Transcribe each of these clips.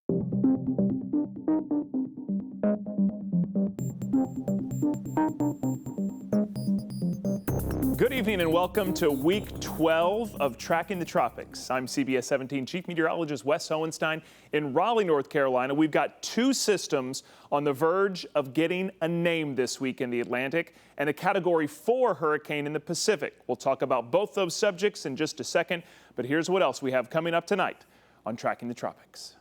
Good evening and welcome to week 12 of Tracking the Tropics. I'm CBS 17 Chief Meteorologist Wes Hohenstein in Raleigh, North Carolina. We've got two systems on the verge of getting a name this week in the Atlantic and a Category 4 hurricane in the Pacific. We'll talk about both those subjects in just a second, but here's what else we have coming up tonight on Tracking the Tropics.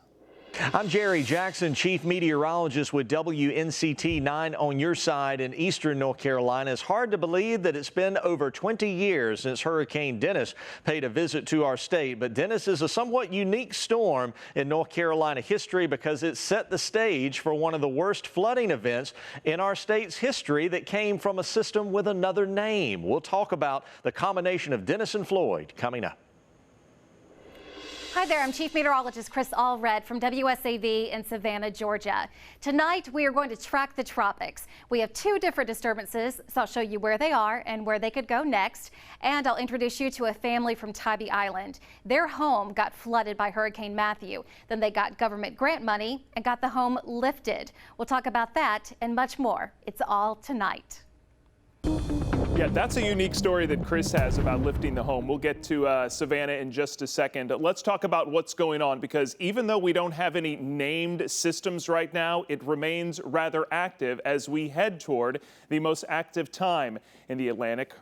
I'm Jerry Jackson, Chief Meteorologist with WNCT 9 on your side in eastern North Carolina. It's hard to believe that it's been over 20 years since Hurricane Dennis paid a visit to our state. But Dennis is a somewhat unique storm in North Carolina history because it set the stage for one of the worst flooding events in our state's history that came from a system with another name. We'll talk about the combination of Dennis and Floyd coming up. Hi there, I'm Chief Meteorologist Chris Allred from WSAV in Savannah, Georgia. Tonight, we are going to track the tropics. We have two different disturbances, so I'll show you where they are and where they could go next. And I'll introduce you to a family from Tybee Island. Their home got flooded by Hurricane Matthew. Then they got government grant money and got the home lifted. We'll talk about that and much more. It's all tonight. Yeah, that's a unique story that Chris has about lifting the home. We'll get to Savannah in just a second. Let's talk about what's going on, because even though we don't have any named systems right now, it remains rather active as we head toward the most active time in the Atlantic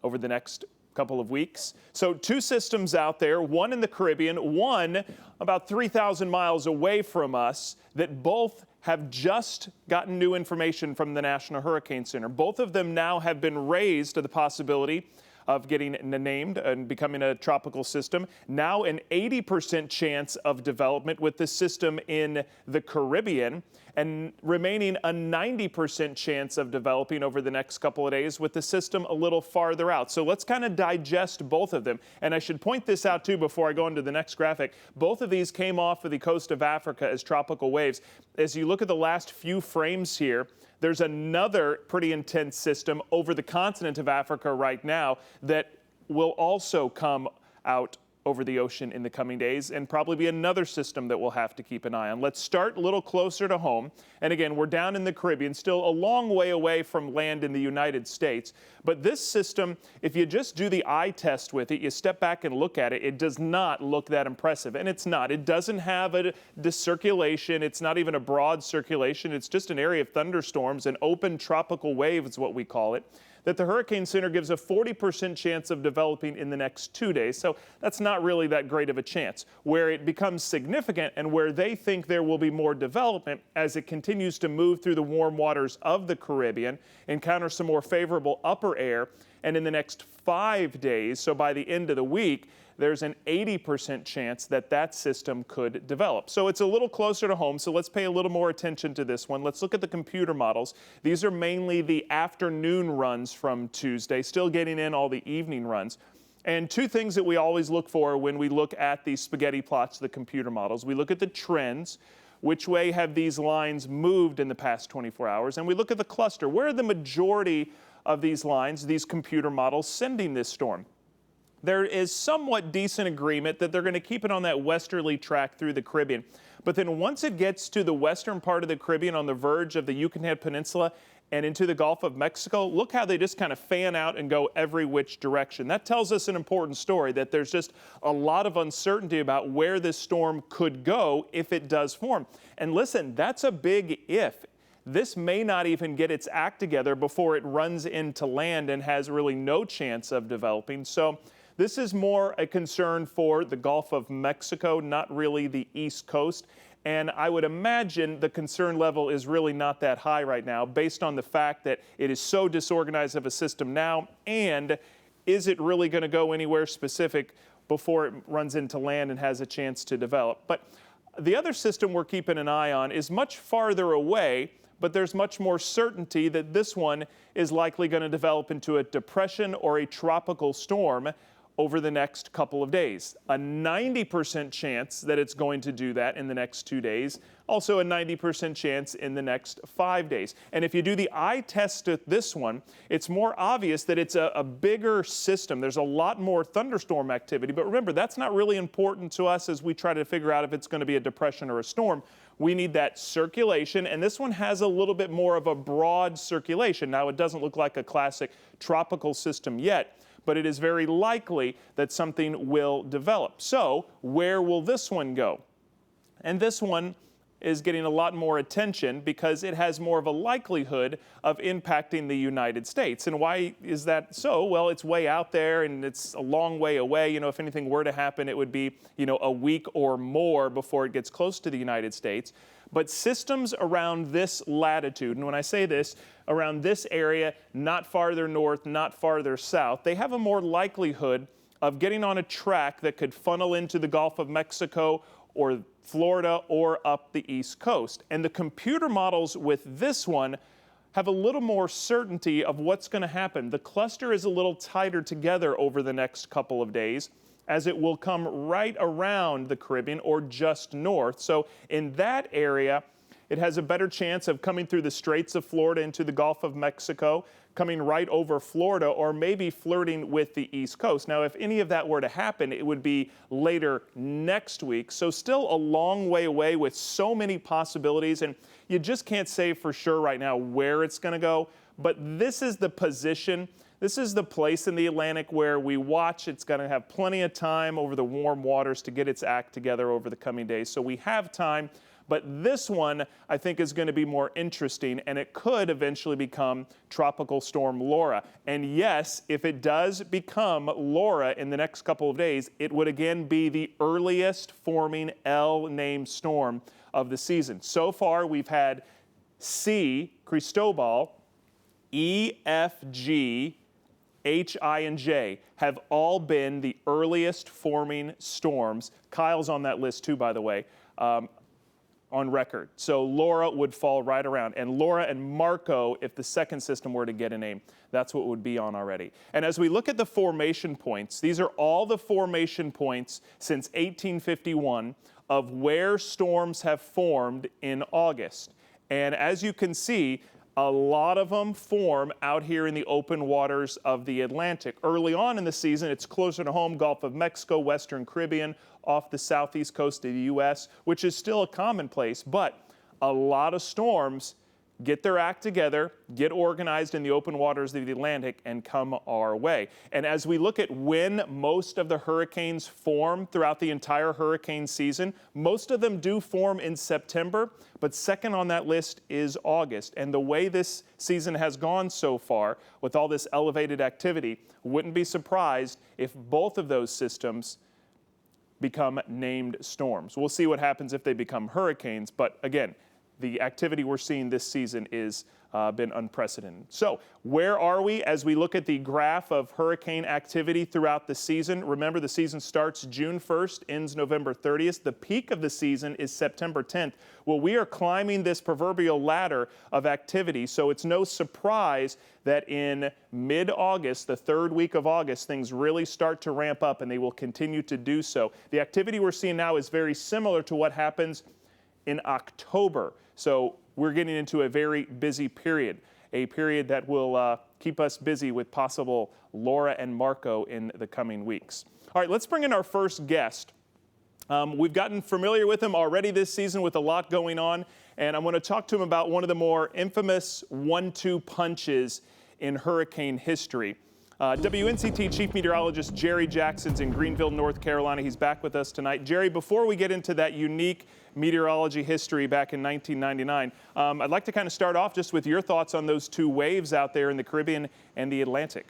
over the next couple of weeks. So two systems out there, one in the Caribbean, one about 3,000 miles away from us, that both have just gotten new information from the National Hurricane Center. Both of them now have been raised to the possibility of getting named and becoming a tropical system. Now an 80% chance of development with the system in the Caribbean, and remaining a 90% chance of developing over the next couple of days with the system a little farther out. So let's kind of digest both of them. And I should point this out too before I go into the next graphic. Both of these came off of the coast of Africa as tropical waves. As you look at the last few frames here, there's another pretty intense system over the continent of Africa right now that will also come out over the ocean in the coming days, and probably be another system that we'll have to keep an eye on. Let's start a little closer to home. And again, we're down in the Caribbean, still a long way away from land in the United States. But this system, if you just do the eye test with it, you step back and look at it, it does not look that impressive. And it's not. It doesn't have the circulation. It's not even a broad circulation. It's just an area of thunderstorms, an open tropical wave is what we call it, that the Hurricane Center gives a 40% chance of developing in the next 2 days. So that's not really that great of a chance. Where it becomes significant and where they think there will be more development as it continues to move through the warm waters of the Caribbean, encounter some more favorable upper air, and in the next 5 days, so by the end of the week, there's an 80% chance that that system could develop. So it's a little closer to home, so let's pay a little more attention to this one. Let's look at the computer models. These are mainly the afternoon runs from Tuesday, still getting in all the evening runs. And two things that we always look for when we look at these spaghetti plots, the computer models. We look at the trends. Which way have these lines moved in the past 24 hours? And we look at the cluster. Where are the majority of these lines, these computer models, sending this storm? There is somewhat decent agreement that they're going to keep it on that westerly track through the Caribbean. But then once it gets to the western part of the Caribbean on the verge of the Yucatan Peninsula and into the Gulf of Mexico, look how they just kind of fan out and go every which direction. That tells us an important story, that there's just a lot of uncertainty about where this storm could go if it does form. And listen, that's a big if. This may not even get its act together before it runs into land and has really no chance of developing. So this is more a concern for the Gulf of Mexico, not really the East Coast. And I would imagine the concern level is really not that high right now, based on the fact that it is so disorganized of a system now. And is it really going to go anywhere specific before it runs into land and has a chance to develop? But the other system we're keeping an eye on is much farther away, but there's much more certainty that this one is likely going to develop into a depression or a tropical storm over the next couple of days. A 90% chance that it's going to do that in the next 2 days. Also a 90% chance in the next 5 days. And if you do the eye test at this one, it's more obvious that it's a bigger system. There's a lot more thunderstorm activity. But remember, that's not really important to us as we try to figure out if it's going to be a depression or a storm. We need that circulation, and this one has a little bit more of a broad circulation. Now, it doesn't look like a classic tropical system yet, but it is very likely that something will develop. So where will this one go? And this one is getting a lot more attention because it has more of a likelihood of impacting the United States. And why is that so? Well, it's way out there and it's a long way away. You know, if anything were to happen, it would be, a week or more before it gets close to the United States. But systems around this latitude, and when I say this, around this area, not farther north, not farther south, they have a more likelihood of getting on a track that could funnel into the Gulf of Mexico or Florida or up the East Coast. And the computer models with this one have a little more certainty of what's going to happen. The cluster is a little tighter together over the next couple of days, as it will come right around the Caribbean or just north. So in that area, it has a better chance of coming through the Straits of Florida into the Gulf of Mexico, coming right over Florida, or maybe flirting with the East Coast. Now, if any of that were to happen, it would be later next week. So still a long way away with so many possibilities, and you just can't say for sure right now where it's going to go. But this is the position. This is the place in the Atlantic where we watch. It's going to have plenty of time over the warm waters to get its act together over the coming days. So we have time. But this one, I think, is going to be more interesting, and it could eventually become Tropical Storm Laura. And yes, if it does become Laura in the next couple of days, it would again be the earliest forming L-named storm of the season. So far, we've had C, Cristobal, E, F, G, H, I, and J have all been the earliest forming storms. Kyle's on that list too, by the way, on record. So Laura would fall right around. And Laura and Marco, if the second system were to get a name, that's what would be on already. And as we look at the formation points, these are all the formation points since 1851 of where storms have formed in August. And as you can see, a lot of them form out here in the open waters of the Atlantic. Early on in the season, it's closer to home, Gulf of Mexico, Western Caribbean, off the southeast coast of the U.S., which is still a commonplace, but a lot of storms get their act together, get organized in the open waters of the Atlantic, and come our way. And as we look at when most of the hurricanes form throughout the entire hurricane season, most of them do form in September, but second on that list is August. And the way this season has gone so far, with all this elevated activity, wouldn't be surprised if both of those systems become named storms. We'll see what happens if they become hurricanes, but again, the activity we're seeing this season is been unprecedented. So where are we as we look at the graph of hurricane activity throughout the season? Remember, the season starts June 1st, ends November 30th. The peak of the season is September 10th. Well, we are climbing this proverbial ladder of activity, so it's no surprise that in mid-August, the third week of August, things really start to ramp up, and they will continue to do so. The activity we're seeing now is very similar to what happens in October. So we're getting into a very busy period, a period that will keep us busy with possible Laura and Marco in the coming weeks. All right, let's bring in our first guest. We've gotten familiar with him already this season with a lot going on, and I want to talk to him about one of the more infamous 1-2 punches in hurricane history. WNCT Chief Meteorologist Jerry Jackson's in Greenville, North Carolina. He's back with us tonight. Jerry, before we get into that unique meteorology history back in 1999, I'd like to kind of start off just with your thoughts on those two waves out there in the Caribbean and the Atlantic.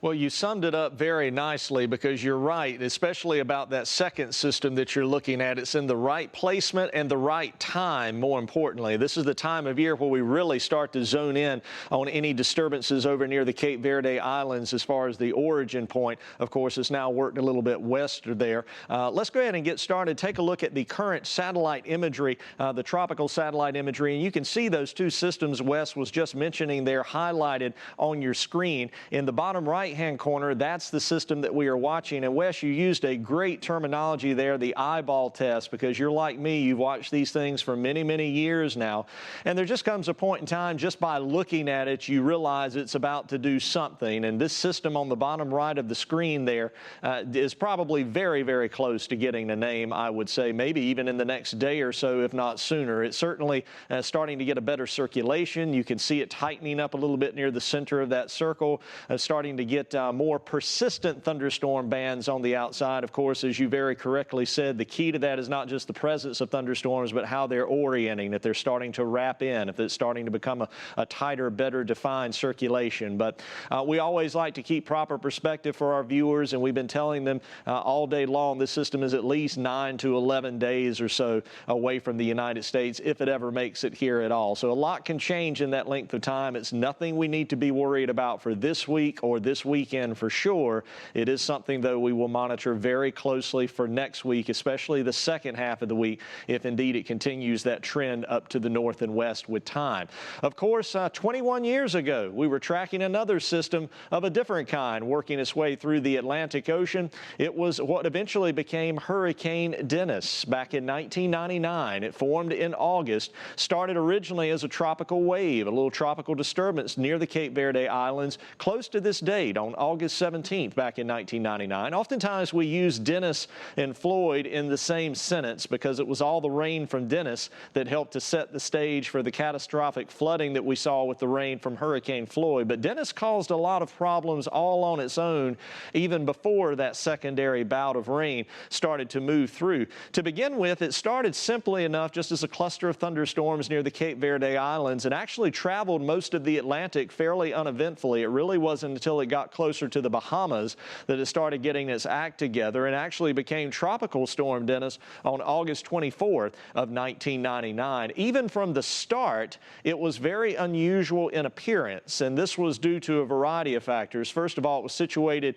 Well, you summed it up very nicely, because you're right, especially about that second system that you're looking at. It's in the right placement and the right time, more importantly. This is the time of year where we really start to zone in on any disturbances over near the Cape Verde Islands as far as the origin point. Of course, it's now worked a little bit west of there. Let's go ahead and get started. Take a look at the current satellite imagery, the tropical satellite imagery, and you can see those two systems Wes was just mentioning there highlighted on your screen. In the bottom right right-hand corner, that's the system that we are watching. And Wes, you used a great terminology there, the eyeball test, because you're like me, you've watched these things for many, many years now. And there just comes a point in time, just by looking at it, you realize it's about to do something. And this system on the bottom right of the screen there is probably very, very close to getting a name, I would say, maybe even in the next day or so, if not sooner. It's certainly starting to get a better circulation. You can see it tightening up a little bit near the center of that circle, starting to get more persistent thunderstorm bands on the outside. Of course, as you very correctly said, the key to that is not just the presence of thunderstorms, but how they're orienting, if they're starting to wrap in, if it's starting to become a tighter, better defined circulation. But we always like to keep proper perspective for our viewers, and we've been telling them all day long this system is at least 9 to 11 days or so away from the United States, if it ever makes it here at all. So a lot can change in that length of time. It's nothing we need to be worried about for this week or this weekend for sure. It is something, though, we will monitor very closely for next week, especially the second half of the week, if indeed it continues that trend up to the north and west with time. Of course, 21 years ago, we were tracking another system of a different kind working its way through the Atlantic Ocean. It was what eventually became Hurricane Dennis back in 1999. It formed in August, started originally as a tropical wave, a little tropical disturbance near the Cape Verde Islands, close to this date on August 17th back in 1999. Oftentimes we use Dennis and Floyd in the same sentence because it was all the rain from Dennis that helped to set the stage for the catastrophic flooding that we saw with the rain from Hurricane Floyd. But Dennis caused a lot of problems all on its own, even before that secondary bout of rain started to move through. To begin with, it started simply enough just as a cluster of thunderstorms near the Cape Verde Islands and actually traveled most of the Atlantic fairly uneventfully. It really wasn't until it got closer to the Bahamas that it started getting its act together and actually became Tropical Storm Dennis on August 24th of 1999. Even from the start, it was very unusual in appearance, and this was due to a variety of factors. First of all, it was situated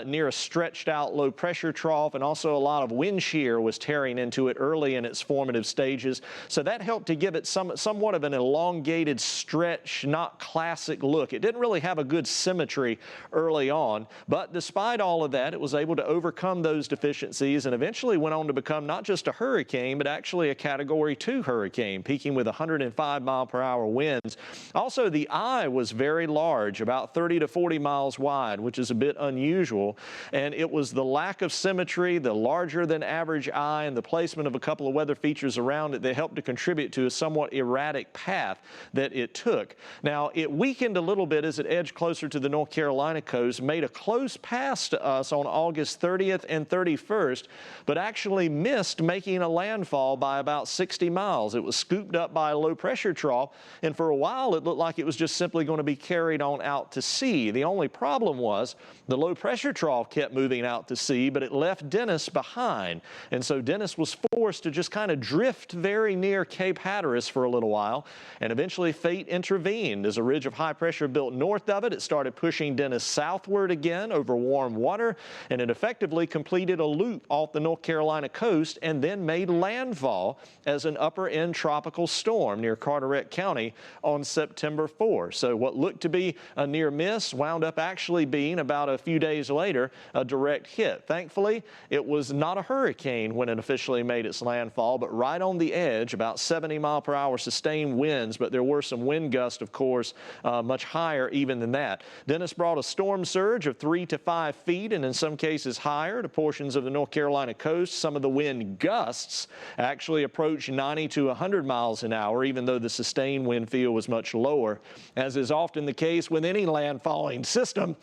near a stretched out low pressure trough, and also a lot of wind shear was tearing into it early in its formative stages. So that helped to give it somewhat of an elongated stretch, not classic look. It didn't really have a good symmetry early on, but despite all of that, it was able to overcome those deficiencies and eventually went on to become not just a hurricane, but actually a Category 2 hurricane, peaking with 105-mile-per-hour winds. Also, the eye was very large, about 30 to 40 miles wide, which is a bit unusual, and it was the lack of symmetry, the larger than average eye, and the placement of a couple of weather features around it that helped to contribute to a somewhat erratic path that it took. Now, it weakened a little bit as it edged closer to the North Carolina coast, made a close pass to us on August 30th and 31st, but actually missed making a landfall by about 60 miles. It was scooped up by a low pressure trough, and for a while it looked like it was just simply going to be carried on out to sea. The only problem was the low pressure trough kept moving out to sea, but it left Dennis behind. And so Dennis was forced to just kind of drift very near Cape Hatteras for a little while, and eventually fate intervened. As a ridge of high pressure built north of it, it started pushing Dennis southward again over warm water, and it effectively completed a loop off the North Carolina coast and then made landfall as an upper end tropical storm near Carteret County on September 4. So what looked to be a near miss wound up actually being, about a few days later, a direct hit. Thankfully, it was not a hurricane when it officially made its landfall, but right on the edge, about 70-mile-per-hour sustained winds, but there were some wind gusts, of course, much higher even than that. Dennis brought a storm surge of 3 to 5 feet, and in some cases higher, to portions of the North Carolina coast. Some of the wind gusts actually approached 90 to 100 miles an hour, even though the sustained wind field was much lower. As is often the case with any landfalling system,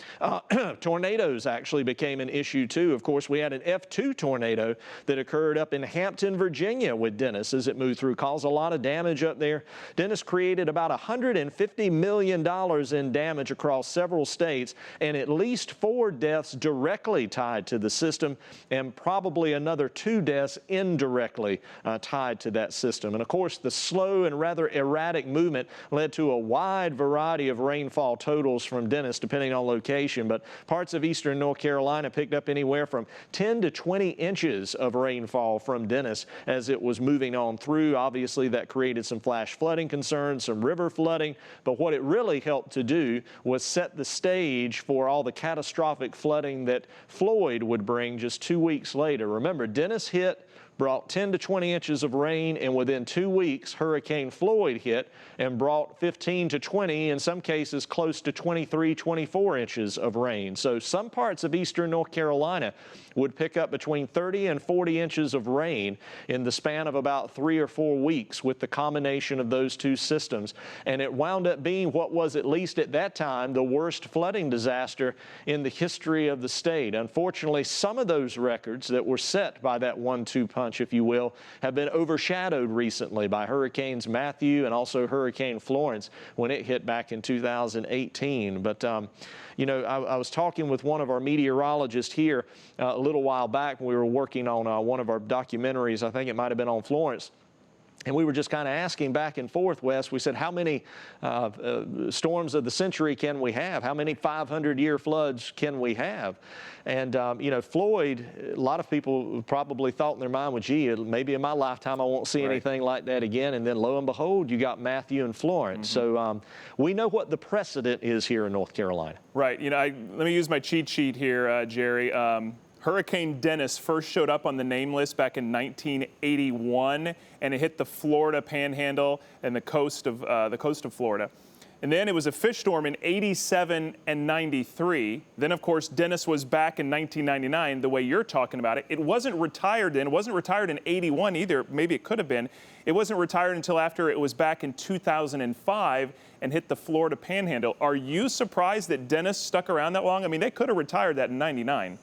tornadoes actually became an issue too. Of course, we had an F2 tornado that occurred up in Hampton, Virginia with Dennis as it moved through, caused a lot of damage up there. Dennis created about $150 million in damage across several states, and at least 4 deaths directly tied to the system, and probably another 2 deaths indirectly tied to that system. And of course, the slow and rather erratic movement led to a wide variety of rainfall totals from Dennis, depending on location. But parts of eastern North Carolina picked up anywhere from 10 to 20 inches of rainfall from Dennis. Dennis as it was moving on through. Obviously, that created some flash flooding concerns, some river flooding, but what it really helped to do was set the stage for all the catastrophic flooding that Floyd would bring just 2 weeks later. Remember, Dennis hit, brought 10 to 20 inches of rain, and within 2 weeks, Hurricane Floyd hit and brought 15 to 20, in some cases close to 23, 24 inches of rain. So some parts of eastern North Carolina would pick up between 30 and 40 inches of rain in the span of about 3 or 4 weeks with the combination of those two systems. And it wound up being what was, at least at that time, the worst flooding disaster in the history of the state. Unfortunately, some of those records that were set by that 1-2 punch, if you will, have been overshadowed recently by Hurricanes Matthew and also Hurricane Florence when it hit back in 2018. But, you know, I was talking with one of our meteorologists here a little while back when we were working on one of our documentaries. I think it might have been on Florence. And we were just kind of asking back and forth, Wes. We said, how many storms of the century can we have? How many 500-year floods can we have? And, you know, Floyd, a lot of people probably thought in their mind, well, gee, maybe in my lifetime I won't see anything like that again. And then lo and behold, you got Matthew and Florence. So we know what the precedent is here in North Carolina. Right. You know, let me use my cheat sheet here, Jerry. Hurricane Dennis first showed up on the name list back in 1981, and it hit the Florida Panhandle and the coast of Florida. And then it was a fish storm in 87 and 93. Then, of course, Dennis was back in 1999, the way you're talking about it. It wasn't retired then. It wasn't retired in 81 either. Maybe it could have been. It wasn't retired until after it was back in 2005 and hit the Florida Panhandle. Are you surprised that Dennis stuck around that long? I mean, they could have retired that in 99.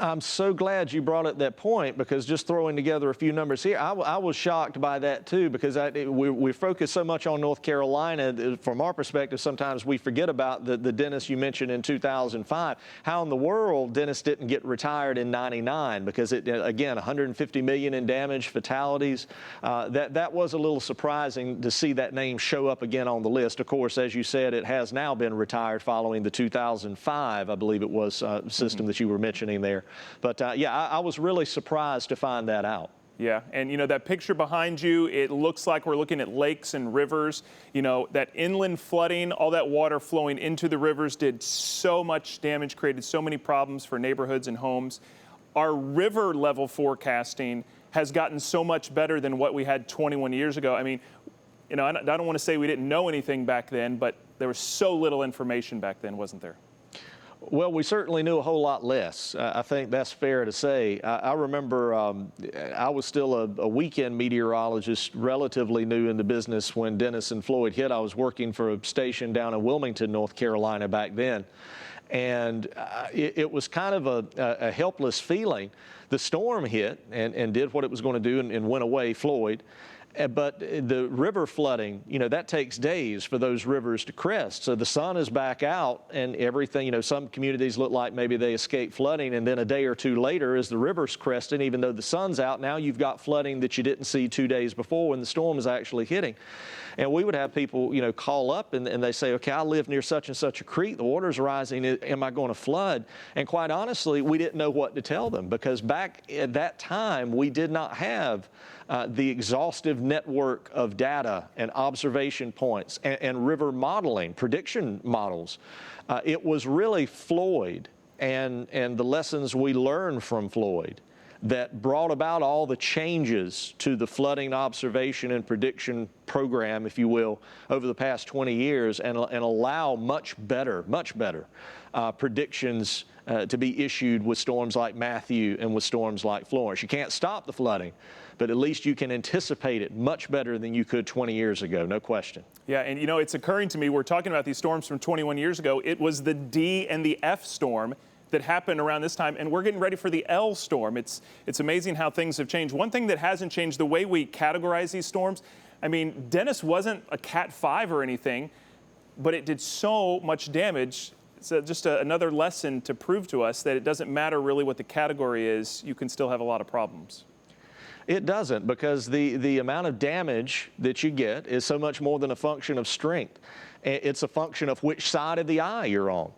I'm so glad you brought up that point, because just throwing together a few numbers here, I was shocked by that too, because we focus so much on North Carolina. From our perspective, sometimes we forget about the Dennis you mentioned in 2005. How in the world Dennis didn't get retired in 99? Because again, 150 million in damage, fatalities. That was a little surprising to see that name show up again on the list. Of course, as you said, it has now been retired following the 2005, I believe it was, system that you were mentioning there. But yeah, I was really surprised to find that out. Yeah, and you know, that picture behind you, it looks like we're looking at lakes and rivers. You know, that inland flooding, all that water flowing into the rivers did so much damage, created so many problems for neighborhoods and homes. Our river level forecasting has gotten so much better than what we had 21 years ago. I mean, you know, I don't want to say we didn't know anything back then, but there was so little information back then, wasn't there? Well, we certainly knew a whole lot less. I think that's fair to say. I remember I was still a weekend meteorologist, relatively new in the business when Dennis and Floyd hit. I was working for a station down in Wilmington, North Carolina back then. And it was kind of a helpless feeling. The storm hit and did what it was going to do and went away, Floyd. But the river flooding, you know, that takes days for those rivers to crest. So the sun is back out and everything, you know, some communities look like maybe they escaped flooding, and then a day or two later, as the river's cresting, even though the sun's out, now you've got flooding that you didn't see 2 days before when the storm is actually hitting. And we would have people, you know, call up and they say, okay, I live near such and such a creek, the water's rising, am I going to flood? And quite honestly, we didn't know what to tell them, because back at that time, we did not have the exhaustive network of data and observation points and river modeling, prediction models. It was really Floyd and the lessons we learned from Floyd that brought about all the changes to the flooding observation and prediction program, if you will, over the past 20 years and allow much better predictions to be issued with storms like Matthew and with storms like Florence. You can't stop the flooding, but at least you can anticipate it much better than you could 20 years ago, no question. Yeah, and you know, it's occurring to me, we're talking about these storms from 21 years ago. It was the D and the F storm that happened around this time, and we're getting ready for the L storm. It's amazing how things have changed. One thing that hasn't changed, the way we categorize these storms. I mean, Dennis wasn't a Cat 5 or anything, but it did so much damage. It's just another lesson to prove to us that it doesn't matter really what the category is, you can still have a lot of problems. It doesn't, because the amount of damage that you get is so much more than a function of strength. It's a function of which side of the eye you're on.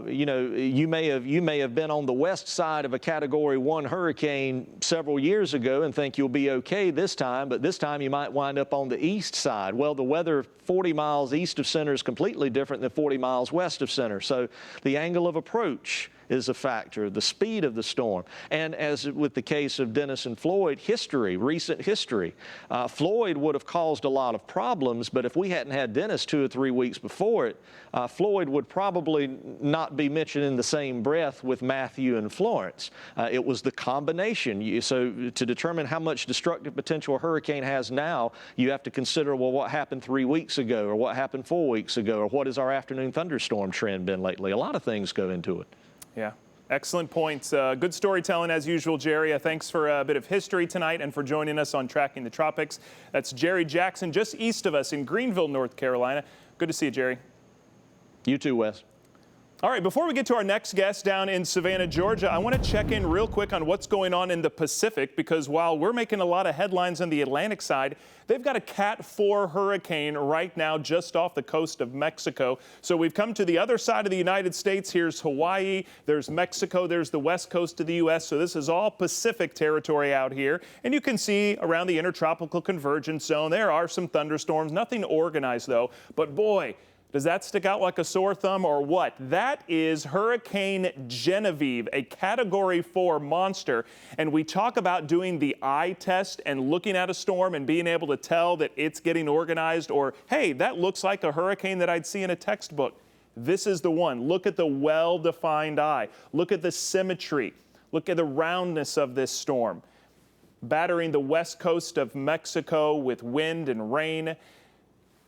You know, you may have been on the west side of a Category 1 hurricane several years ago and think you'll be okay this time, but this time you might wind up on the east side. Well, the weather 40 miles east of center is completely different than 40 miles west of center. So the angle of approach is a factor, the speed of the storm. And as with the case of Dennis and Floyd, recent history. Floyd would have caused a lot of problems, but if we hadn't had Dennis 2 or 3 weeks before it, Floyd would probably not be mentioned in the same breath with Matthew and Florence. It was the combination. So to determine how much destructive potential a hurricane has now, you have to consider, well, what happened 3 weeks ago, or what happened 4 weeks ago, or what has our afternoon thunderstorm trend been lately? A lot of things go into it. Yeah, excellent points. Good storytelling as usual, Jerry. Thanks for a bit of history tonight and for joining us on Tracking the Tropics. That's Jerry Jackson, just east of us in Greenville, North Carolina. Good to see you, Jerry. You too, Wes. All right, before we get to our next guest down in Savannah, Georgia, I want to check in real quick on what's going on in the Pacific, because while we're making a lot of headlines on the Atlantic side, they've got a Cat 4 hurricane right now just off the coast of Mexico. So we've come to the other side of the United States. Here's Hawaii, there's Mexico, there's the west coast of the U.S. So this is all Pacific territory out here. And you can see around the intertropical convergence zone, there are some thunderstorms, nothing organized though. But boy, does that stick out like a sore thumb or what? That is Hurricane Genevieve, a Category 4 monster. And we talk about doing the eye test and looking at a storm and being able to tell that it's getting organized, or, hey, that looks like a hurricane that I'd see in a textbook. This is the one. Look at the well-defined eye. Look at the symmetry. Look at the roundness of this storm. Battering the west coast of Mexico with wind and rain.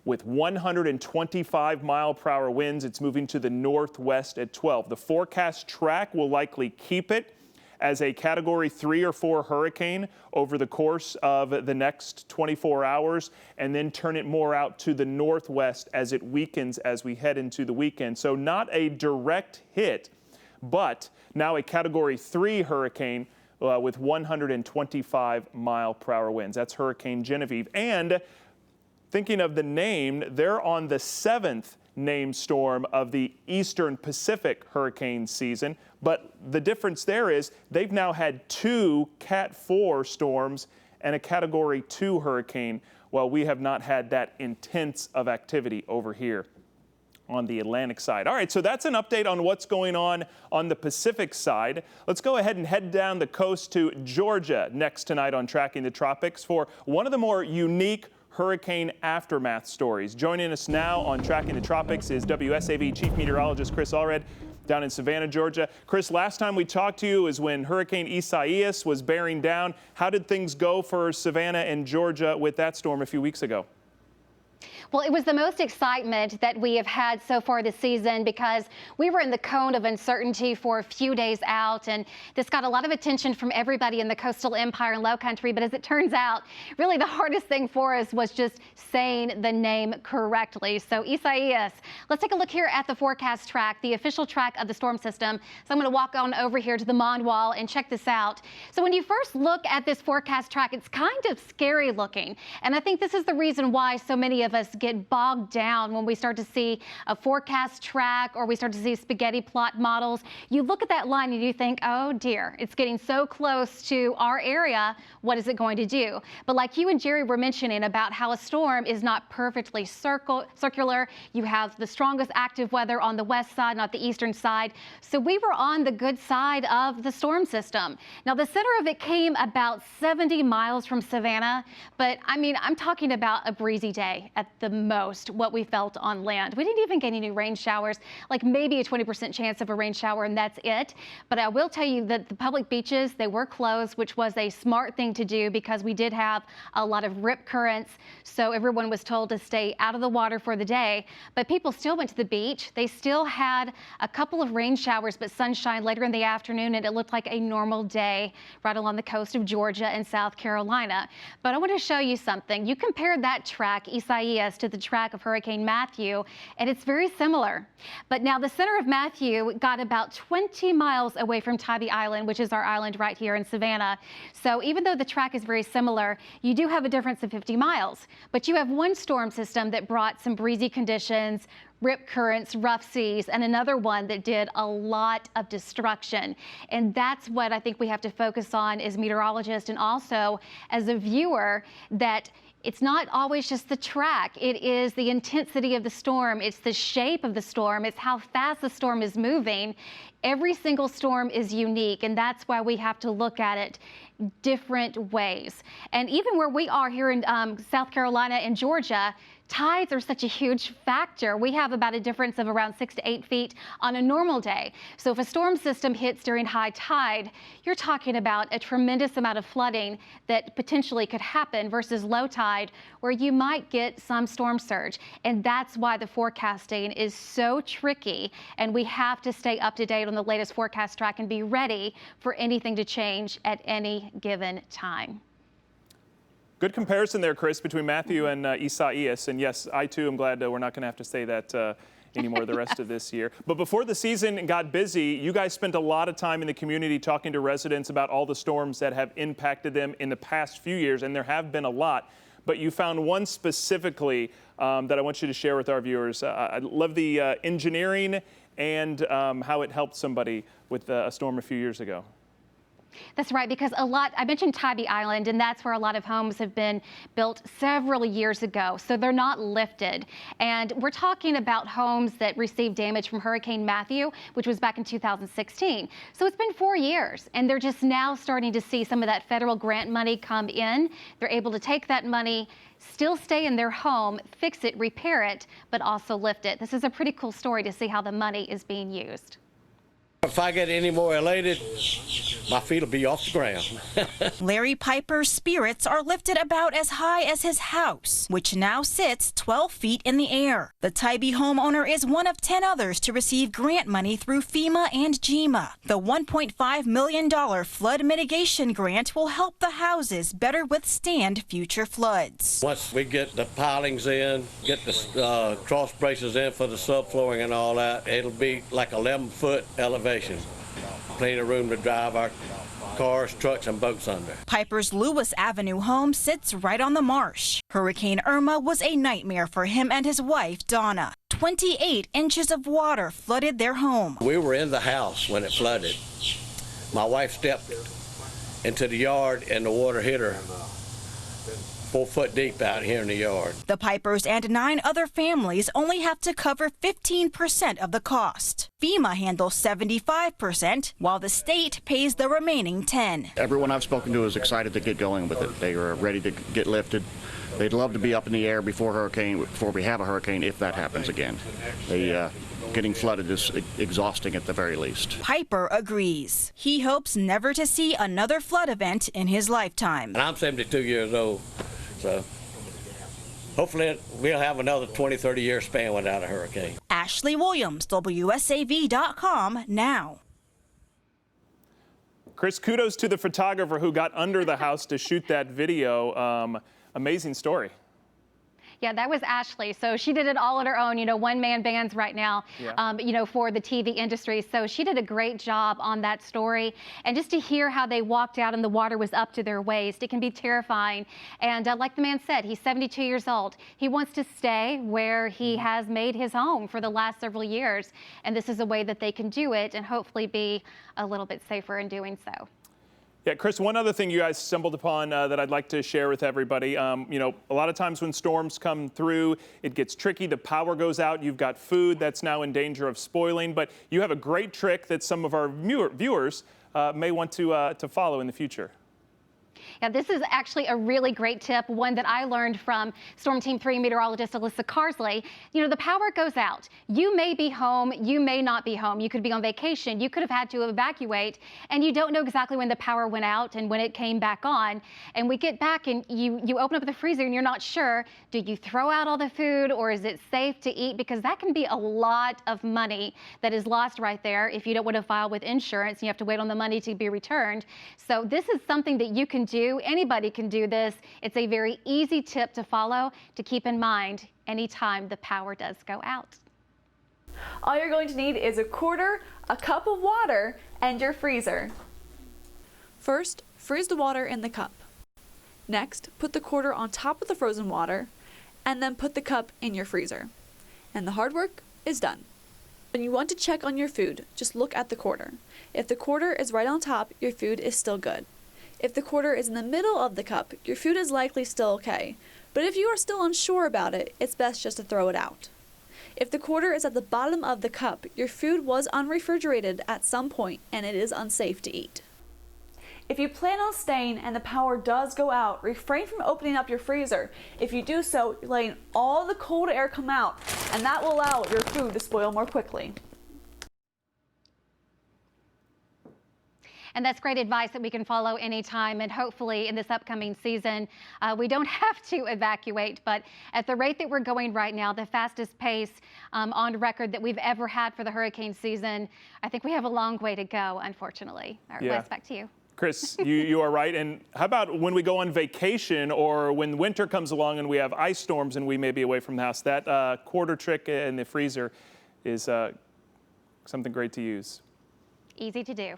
With 125-mile-per-hour winds, it's moving to the northwest at 12. The forecast track will likely keep it as a Category 3 or 4 hurricane over the course of the next 24 hours, and then turn it more out to the northwest as it weakens as we head into the weekend. So not a direct hit, but now a Category 3 hurricane with 125-mile-per-hour winds. That's Hurricane Genevieve. And thinking of the name, they're on the 7th named storm of the Eastern Pacific hurricane season. But the difference there is they've now had 2 Cat 4 storms and a Category 2 hurricane, while we have not had that intense of activity over here on the Atlantic side. All right, so that's an update on what's going on the Pacific side. Let's go ahead and head down the coast to Georgia next tonight on Tracking the Tropics for one of the more unique hurricane aftermath stories. Joining us now on Tracking the Tropics is WSAV Chief Meteorologist Chris Allred down in Savannah, Georgia. Chris, last time we talked to you is when Hurricane Isaias was bearing down. How did things go for Savannah and Georgia with that storm a few weeks ago? Well, it was the most excitement that we have had so far this season, because we were in the cone of uncertainty for a few days out, and this got a lot of attention from everybody in the coastal empire and low country. But as it turns out, really the hardest thing for us was just saying the name correctly. So Isaias, let's take a look here at the forecast track, the official track of the storm system. So I'm going to walk on over here to the Mon wall and check this out. So when you first look at this forecast track, it's kind of scary looking. And I think this is the reason why so many of us get bogged down when we start to see a forecast track or we start to see spaghetti plot models. You look at that line and you think, oh dear, it's getting so close to our area. What is it going to do? But like you and Jerry were mentioning about how a storm is not perfectly circular. You have the strongest active weather on the west side, not the eastern side. So we were on the good side of the storm system. Now the center of it came about 70 miles from Savannah, but I mean, I'm talking about a breezy day at the most, what we felt on land. We didn't even get any rain showers, like maybe a 20% chance of a rain shower, and that's it. But I will tell you that the public beaches, they were closed, which was a smart thing to do because we did have a lot of rip currents. So everyone was told to stay out of the water for the day, but people still went to the beach. They still had a couple of rain showers, but sunshine later in the afternoon, and it looked like a normal day right along the coast of Georgia and South Carolina. But I want to show you something. You compare that track, Isaias, us to the track of Hurricane Matthew, and it's very similar. But now the center of Matthew got about 20 miles away from Tybee Island, which is our island right here in Savannah. So even though the track is very similar, you do have a difference of 50 miles. But you have one storm system that brought some breezy conditions, rip currents, rough seas, and another one that did a lot of destruction. And that's what I think we have to focus on as meteorologists and also as a viewer, that it's not always just the track. It is the intensity of the storm. It's the shape of the storm. It's how fast the storm is moving. Every single storm is unique, and that's why we have to look at it different ways. And even where we are here in South Carolina and Georgia, tides are such a huge factor. We have about a difference of around 6 to 8 feet on a normal day. So if a storm system hits during high tide, you're talking about a tremendous amount of flooding that potentially could happen versus low tide, where you might get some storm surge. And that's why the forecasting is so tricky, and we have to stay up to date on the latest forecast track and be ready for anything to change at any given time. Good comparison there, Chris, between Matthew and Isaias. And yes, I too am glad we're not going to have to say that anymore the rest of this year. But before the season got busy, you guys spent a lot of time in the community talking to residents about all the storms that have impacted them in the past few years, and there have been a lot. But you found one specifically that I want you to share with our viewers. I love the engineering and how it helped somebody with a storm a few years ago. That's right, because I mentioned Tybee Island, and that's where a lot of homes have been built several years ago, so they're not lifted. And we're talking about homes that received damage from Hurricane Matthew, which was back in 2016. So it's been 4 years, and they're just now starting to see some of that federal grant money come in. They're able to take that money, still stay in their home, fix it, repair it, but also lift it. This is a pretty cool story to see how the money is being used. If I get any more elated, my feet will be off the ground. Larry Piper's spirits are lifted about as high as his house, which now sits 12 feet in the air. The Tybee homeowner is one of 10 others to receive grant money through FEMA and GEMA. The $1.5 million flood mitigation grant will help the houses better withstand future floods. Once we get the pilings in, get the cross braces in for the subflooring and all that, it'll be like 11-foot elevation. Plenty of room to drive our cars, trucks, and boats under. Piper's Lewis Avenue home sits right on the marsh. Hurricane Irma was a nightmare for him and his wife, Donna. 28 inches of water flooded their home. We were in the house when it flooded. My wife stepped into the yard and the water hit her 4 foot deep out here in the yard. The Pipers and 9 other families only have to cover 15% of the cost. FEMA handles 75%, while the state pays the remaining 10%. Everyone I've spoken to is excited to get going with it. They are ready to get lifted. They'd love to be up in the air before we have a hurricane, if that happens again. Getting flooded is exhausting at the very least. Piper agrees. He hopes never to see another flood event in his lifetime. And I'm 72 years old, so hopefully we'll have another 20, 30-year span without a hurricane. Ashley Williams, WSAV.com now. Chris, kudos to the photographer who got under the house to shoot that video. Amazing story. Yeah, that was Ashley. So she did it all on her own, one-man bands right now, for the TV industry. So she did a great job on that story. And just to hear how they walked out and the water was up to their waist, it can be terrifying. And like the man said, he's 72 years old. He wants to stay where he has made his home for the last several years. And this is a way that they can do it and hopefully be a little bit safer in doing so. Yeah, Chris, one other thing you guys stumbled upon that I'd like to share with everybody. A lot of times when storms come through, it gets tricky. The power goes out. You've got food that's now in danger of spoiling. But you have a great trick that some of our viewers may want to follow in the future. Yeah, this is actually a really great tip, one that I learned from Storm Team 3 meteorologist Alyssa Carsley. The power goes out. You may be home, you may not be home. You could be on vacation, you could have had to evacuate, and you don't know exactly when the power went out and when it came back on. And we get back and you open up the freezer and you're not sure, do you throw out all the food or is it safe to eat? Because that can be a lot of money that is lost right there if you don't want to file with insurance and you have to wait on the money to be returned. So this is something that you can do do. Anybody can do this. It's a very easy tip to follow to keep in mind anytime the power does go out. All you're going to need is a quarter, a cup of water, and your freezer. First, freeze the water in the cup. Next, put the quarter on top of the frozen water, and then put the cup in your freezer. And the hard work is done. When you want to check on your food, just look at the quarter. If the quarter is right on top, your food is still good. If the quarter is in the middle of the cup, your food is likely still okay. But if you are still unsure about it, it's best just to throw it out. If the quarter is at the bottom of the cup, your food was unrefrigerated at some point and it is unsafe to eat. If you plan on staying and the power does go out, refrain from opening up your freezer. If you do so, you're letting all the cold air come out, and that will allow your food to spoil more quickly. And that's great advice that we can follow anytime. And hopefully in this upcoming season, we don't have to evacuate. But at the rate that we're going right now, the fastest pace on record that we've ever had for the hurricane season, I think we have a long way to go, unfortunately. All right, Wes, back to you. Chris, you are right. And how about when we go on vacation or when winter comes along and we have ice storms and we may be away from the house? That quarter trick in the freezer is something great to use. Easy to do.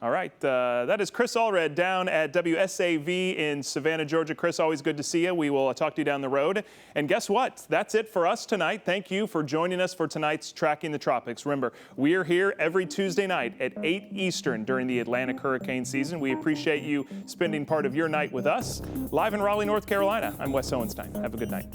All right, that is Chris Allred down at WSAV in Savannah, Georgia. Chris, always good to see you. We will talk to you down the road. And guess what? That's it for us tonight. Thank you for joining us for tonight's Tracking the Tropics. Remember, we are here every Tuesday night at 8 Eastern during the Atlantic hurricane season. We appreciate you spending part of your night with us. Live in Raleigh, North Carolina, I'm Wes Owenstein. Have a good night.